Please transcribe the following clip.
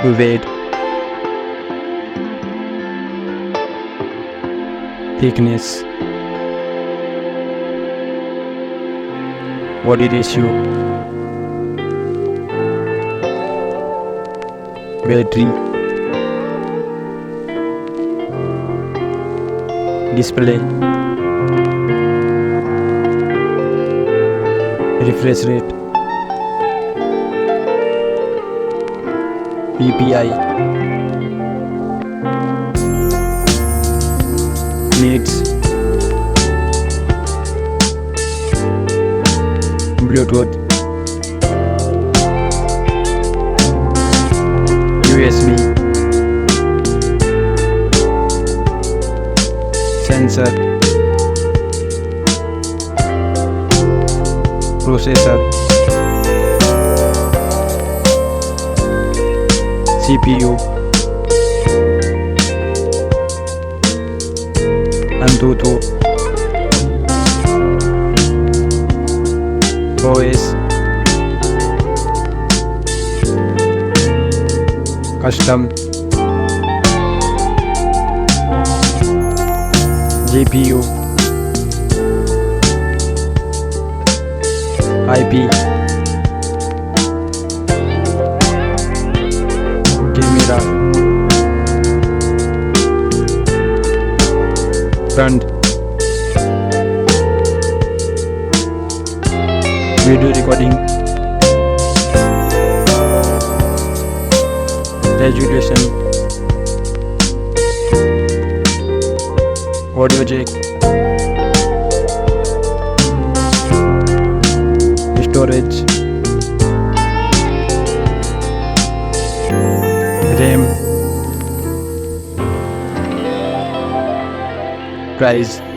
weight, thickness, body ratio, battery, display, refresh rate, PPI, needs, Bluetooth, USB, sensor, processor, CPU, Antutu, OS, custom, GPU, IP, camera, front, video recording, resolution, audio jack, storage, RAM, price.